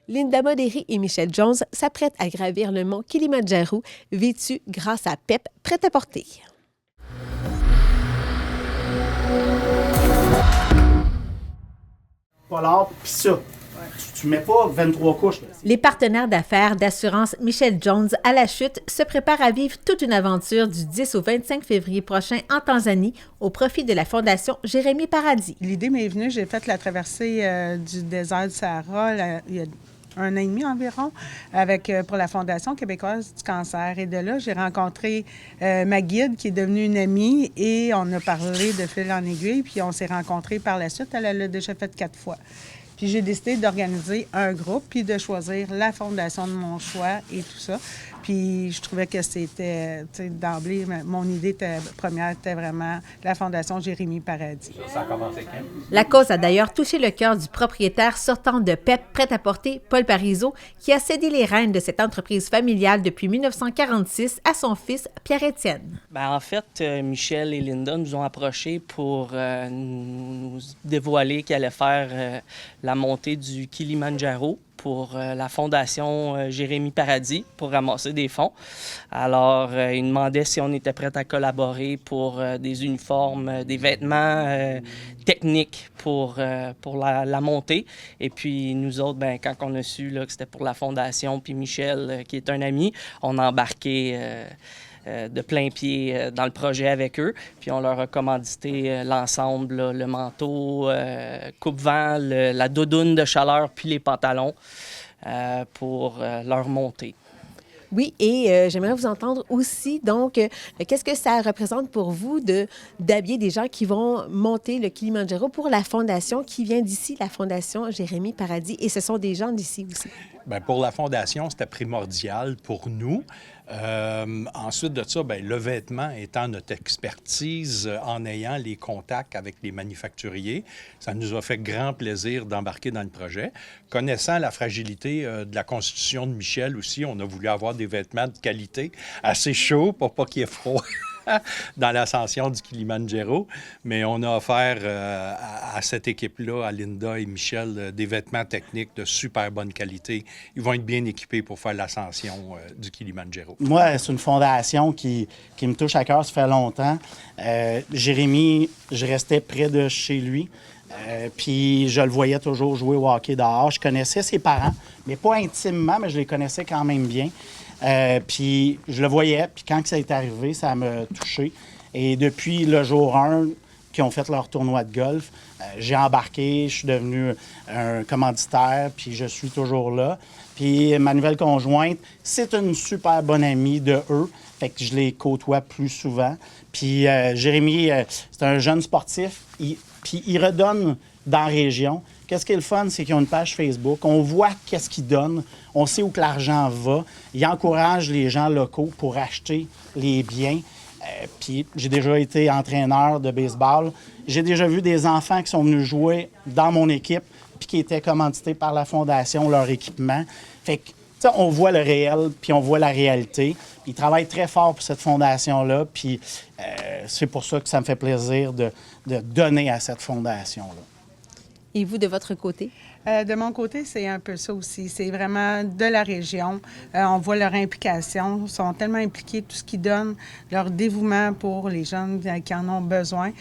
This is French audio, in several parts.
Linda Modéry et Michel Jones s'apprêtent à gravir le mont Kilimandjaro, vêtus grâce à PEP Prêt-à-porter. Polar, puis ça. Tu mets pas 23 couches. Là. Les partenaires d'affaires d'assurance Michel Jones à la chute se préparent à vivre toute une aventure du 10 au 25 février prochain en Tanzanie au profit de la Fondation Jérémy Paradis. L'idée m'est venue, j'ai fait la traversée du désert du Sahara il y a 1 an et demi environ pour la Fondation québécoise du cancer. Et de là, j'ai rencontré ma guide qui est devenue une amie et on a parlé de fil en aiguille, puis on s'est rencontrés par la suite. Elle l'a déjà fait 4 fois. Puis j'ai décidé d'organiser un groupe puis de choisir la fondation de mon choix et tout ça. Puis je trouvais que c'était, d'emblée, mon idée première était vraiment la Fondation Jérémy Paradis. Ça a commencé quand? La cause a d'ailleurs touché le cœur du propriétaire sortant de PEP Prêt-à-porter, Paul Parizeau, qui a cédé les rênes de cette entreprise familiale depuis 1946 à son fils Pierre-Étienne. Bien, en fait, Michel et Linda nous ont approchés pour nous dévoiler qu'ils allaient faire la montée du Kilimandjaro pour la Fondation Jérémy Paradis pour ramasser des fonds. Alors, ils demandaient si on était prêts à collaborer pour des uniformes, des vêtements techniques pour la montée. Et puis, nous autres, bien, quand on a su là, que c'était pour la Fondation, puis Michel, qui est un ami, on a embarqué de plein pied dans le projet avec eux. Puis on leur a commandité l'ensemble, là, le manteau, coupe-vent, la doudoune de chaleur, puis les pantalons pour leur montée. Oui, et j'aimerais vous entendre aussi, donc, qu'est-ce que ça représente pour vous d'habiller des gens qui vont monter le Kilimandjaro pour la Fondation qui vient d'ici, la Fondation Jérémy Paradis, et ce sont des gens d'ici aussi? Bien, pour la Fondation, c'était primordial pour nous. Ensuite de ça, bien, le vêtement étant notre expertise en ayant les contacts avec les manufacturiers, ça nous a fait grand plaisir d'embarquer dans le projet. Connaissant la fragilité de la constitution de Michel aussi, on a voulu avoir des vêtements de qualité assez chauds pour pas qu'il y ait froid dans l'ascension du Kilimandjaro. Mais on a offert à cette équipe-là, à Linda et Michel, des vêtements techniques de super bonne qualité. Ils vont être bien équipés pour faire l'ascension du Kilimandjaro. Moi, c'est une fondation qui me touche à cœur, ça fait longtemps. Jérémy, je restais près de chez lui. Puis je le voyais toujours jouer au hockey dehors. Je connaissais ses parents, mais pas intimement, mais je les connaissais quand même bien. Puis je le voyais, puis quand ça est arrivé, ça m'a touché. Et depuis le jour 1 qu'ils ont fait leur tournoi de golf, j'ai embarqué, je suis devenu un commanditaire, puis je suis toujours là. Puis ma nouvelle conjointe, c'est une super bonne amie de eux, fait que je les côtoie plus souvent. Puis Jérémy, c'est un jeune sportif, puis il redonne dans la région. Qu'est-ce qui est le fun, c'est qu'ils ont une page Facebook. On voit qu'est-ce qu'ils donnent. On sait où que l'argent va. Ils encouragent les gens locaux pour acheter les biens. Puis j'ai déjà été entraîneur de baseball. J'ai déjà vu des enfants qui sont venus jouer dans mon équipe puis qui étaient commandités par la Fondation, leur équipement. Fait que, tu sais, on voit le réel puis on voit la réalité. Ils travaillent très fort pour cette fondation-là. Puis c'est pour ça que ça me fait plaisir de donner à cette fondation-là. Et vous, de votre côté? De mon côté, c'est un peu ça aussi. C'est vraiment de la région. On voit leur implication. Ils sont tellement impliqués, tout ce qu'ils donnent, leur dévouement pour les jeunes qui en ont besoin.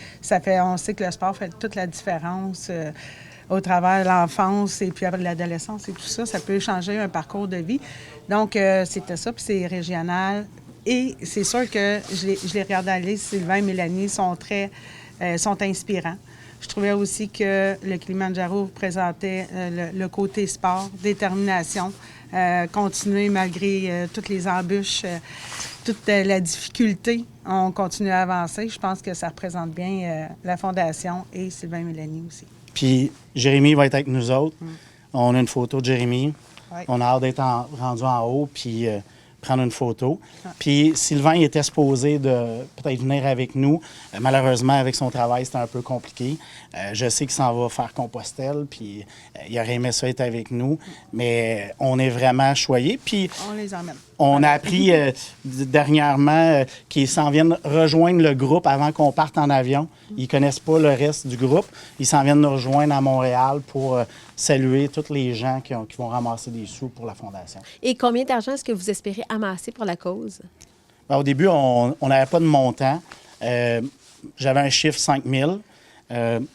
On sait que le sport fait toute la différence au travers de l'enfance et puis après l'adolescence et tout ça. Ça peut changer un parcours de vie. Donc, c'était ça, puis c'est régional. Et c'est sûr que je les regarde aller. Sylvain et Mélanie sont inspirants. Je trouvais aussi que le Kilimandjaro présentait le côté sport, détermination, continuer malgré toutes les embûches, toute la difficulté. On continue à avancer. Je pense que ça représente bien la Fondation et Sylvain et Mélanie aussi. Puis Jérémy va être avec nous autres. On a une photo de Jérémy. Oui. On a hâte d'être rendu en haut puis prendre une photo. Puis Sylvain, il était supposé de peut-être venir avec nous. Malheureusement, avec son travail, c'était un peu compliqué. Je sais qu'il s'en va faire Compostelle, puis il aurait aimé ça être avec nous. Mais on est vraiment choyés. Puis on les emmène. On a appris dernièrement qu'ils s'en viennent rejoindre le groupe avant qu'on parte en avion. Ils ne connaissent pas le reste du groupe. Ils s'en viennent nous rejoindre à Montréal pour saluer tous les gens qui vont ramasser des sous pour la Fondation. Et combien d'argent est-ce que vous espérez amasser pour la cause? Bien, au début, on n'avait pas de montant. J'avais un chiffre 5 000.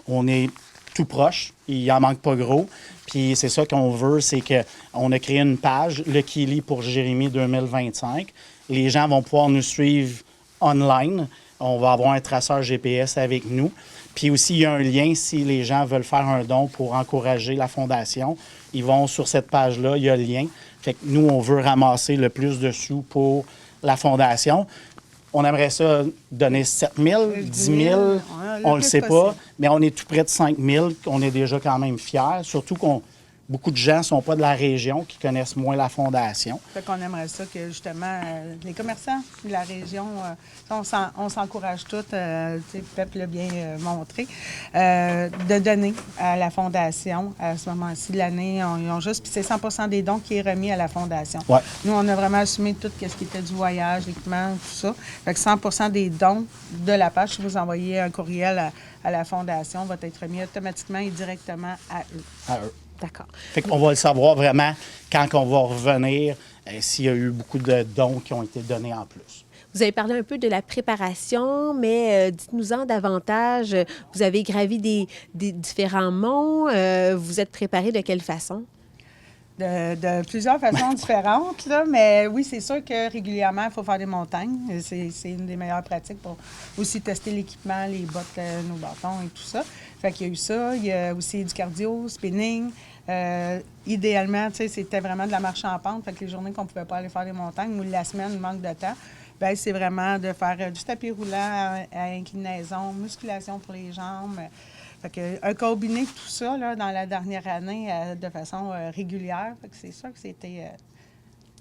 On est tout proche. Il n'en manque pas gros. Puis c'est ça qu'on veut, c'est qu'on a créé une page, le Kili pour Jérémie 2025. Les gens vont pouvoir nous suivre online. On va avoir un traceur GPS avec nous. Puis aussi, il y a un lien si les gens veulent faire un don pour encourager la Fondation. Ils vont sur cette page-là, il y a le lien. Fait que nous, on veut ramasser le plus de sous pour la Fondation. On aimerait ça donner 7 000, 10 000, on ne le sait pas, mais on est tout près de 5 000, on est déjà quand même fiers, surtout qu'on beaucoup de gens ne sont pas de la région, qui connaissent moins la Fondation. Fait qu'on aimerait ça que, justement, les commerçants de la région, on s'encourage tous, Pep l'a bien montré, de donner à la Fondation. À ce moment-ci de l'année, ils ont juste... Puis c'est 100 des dons qui est remis à la Fondation. Ouais. Nous, on a vraiment assumé tout ce qui était du voyage, l'équipement, tout ça. Fait que 100 des dons de la page, si vous envoyez un courriel à la Fondation, va être remis automatiquement et directement à eux. À eux. D'accord. Fait qu'on va le savoir vraiment quand on va revenir, s'il y a eu beaucoup de dons qui ont été donnés en plus. Vous avez parlé un peu de la préparation, mais dites-nous-en davantage. Vous avez gravi des différents monts. Vous êtes préparé de quelle façon? De plusieurs façons différentes, là, mais oui, c'est sûr que régulièrement, il faut faire des montagnes. C'est une des meilleures pratiques pour aussi tester l'équipement, les bottes, nos bâtons et tout ça. Fait qu'il y a eu ça. Il y a aussi du cardio, spinning. Idéalement, tu sais, c'était vraiment de la marche en pente. Fait que les journées qu'on ne pouvait pas aller faire des montagnes ou la semaine, il manque de temps, bien, c'est vraiment de faire du tapis roulant à inclinaison, musculation pour les jambes. Fait que, un combiné de tout ça là, dans la dernière année de façon régulière. Fait que c'est sûr que c'était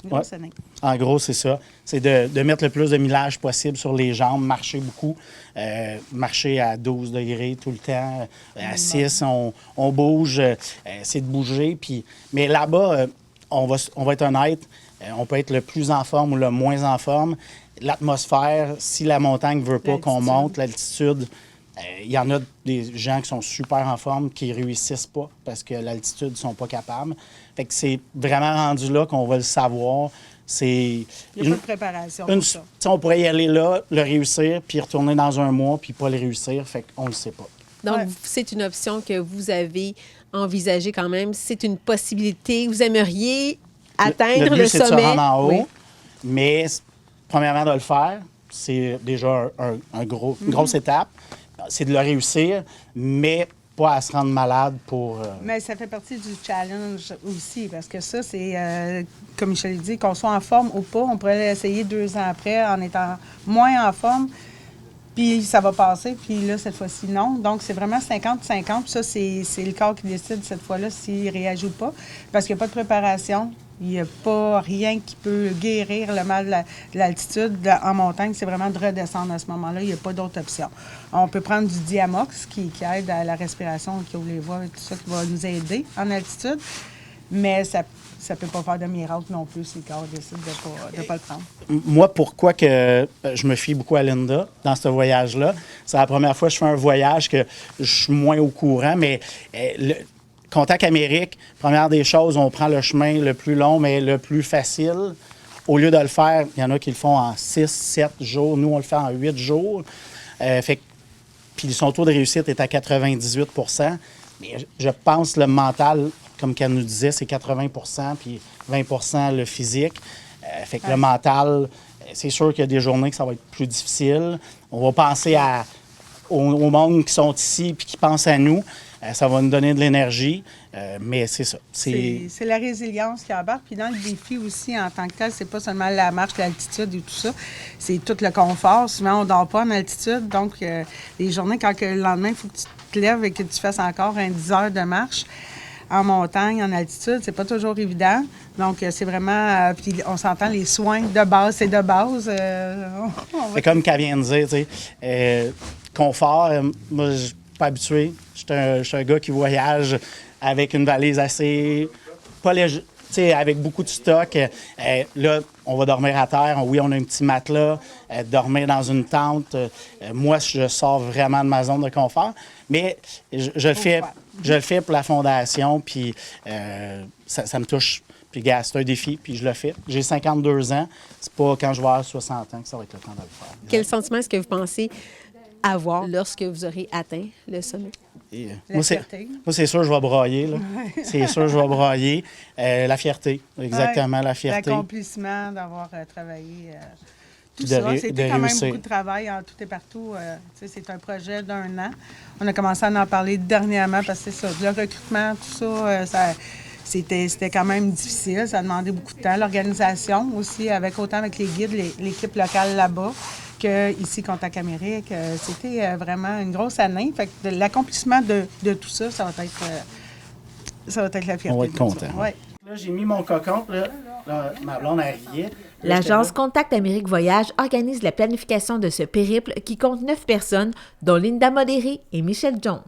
une grosse année. En gros, c'est ça. C'est de mettre le plus de millage possible sur les jambes, marcher beaucoup, marcher à 12 degrés tout le temps, à 6, on bouge, c'est de bouger. Puis, mais là-bas, on va être honnête, on peut être le plus en forme ou le moins en forme. L'atmosphère, si la montagne ne veut pas qu'on monte, l'altitude... Il y en a des gens qui sont super en forme qui ne réussissent pas parce que l'altitude ne sont pas capables. Fait que c'est vraiment rendu là qu'on va le savoir. Il n'y a pas de préparation pour ça. On pourrait y aller là, le réussir, puis retourner dans un mois, puis pas le réussir. Fait qu'on ne le sait pas. Donc, c'est une option que vous avez envisagée quand même. C'est une possibilité. Vous aimeriez atteindre le sommet. C'est de se rendre en haut, mais premièrement, de le faire, c'est déjà une grosse étape. C'est de le réussir, mais pas à se rendre malade pour... Mais ça fait partie du challenge aussi, parce que ça, c'est, comme Michel dit, qu'on soit en forme ou pas, on pourrait l'essayer 2 ans après en étant moins en forme, puis ça va passer, puis là, cette fois-ci, non. Donc, c'est vraiment 50-50, puis ça, c'est le corps qui décide cette fois-là s'il réagit ou pas, parce qu'il n'y a pas de préparation. Il n'y a pas rien qui peut guérir le mal de l'altitude en montagne. C'est vraiment de redescendre à ce moment-là. Il n'y a pas d'autre option. On peut prendre du Diamox qui aide à la respiration, qui ouvre les voies et tout ça, qui va nous aider en altitude. Mais ça ne peut pas faire de miracle non plus si le corps décide de ne pas le prendre. Moi, pourquoi que je me fie beaucoup à Linda dans ce voyage-là, c'est la première fois que je fais un voyage que je suis moins au courant, mais... Contact Amérique, première des choses, on prend le chemin le plus long, mais le plus facile. Au lieu de le faire, il y en a qui le font en 6, 7 jours. Nous, on le fait en 8 jours. Puis son taux de réussite est à 98 %. Mais je pense que le mental, comme qu'elle nous disait, c'est 80 % puis 20 % le physique. Fait que le mental, c'est sûr qu'il y a des journées que ça va être plus difficile. On va penser au monde qui sont ici puis qui pensent à nous. Ça va nous donner de l'énergie, mais c'est ça. C'est la résilience qui embarque. Puis dans le défi aussi, en tant que tel, c'est pas seulement la marche, l'altitude et tout ça, c'est tout le confort. Souvent, on ne dort pas en altitude. Donc, les journées, quand le lendemain, il faut que tu te lèves et que tu fasses encore 10 heures de marche en montagne, en altitude, c'est pas toujours évident. Donc, c'est vraiment... puis on s'entend, les soins de base, c'est de base. C'est comme qu'elle vient de dire, tu sais, confort, moi, je pas habitué. Je suis un gars qui voyage avec une valise assez... pas Tu sais, avec beaucoup de stock, là, on va dormir à terre. Oui, on a un petit matelas, dormir dans une tente. Moi, je sors vraiment de ma zone de confort, mais je le fais pour la fondation, puis ça me touche. Puis, gars, c'est un défi, puis je le fais. J'ai 52 ans. C'est pas quand je vais avoir 60 ans que ça va être le temps de le faire. Quel sentiment est-ce que vous pensez avoir lorsque vous aurez atteint le sommet? Moi, c'est sûr que je vais broyer. Là. C'est sûr que je vais broyer. La fierté, exactement, la fierté. L'accomplissement d'avoir travaillé tout De ça. C'était quand même réussir. beaucoup de travail en tout et partout. C'est un projet d'1 an. On a commencé à en parler dernièrement parce que c'est ça. Le recrutement, tout ça, c'était quand même difficile. Ça a demandé beaucoup de temps. L'organisation aussi, autant avec les guides, l'équipe locale là-bas, qu'ici, Contact Amérique, c'était vraiment une grosse année. Fait que l'accomplissement de tout ça, ça va être la fierté. On va être content. Ouais. Là, j'ai mis mon cocon. Là, ma blonde, elle riait. L'agence Contact Amérique Voyage organise la planification de ce périple qui compte 9 personnes, dont Linda Modéré et Michel Jones.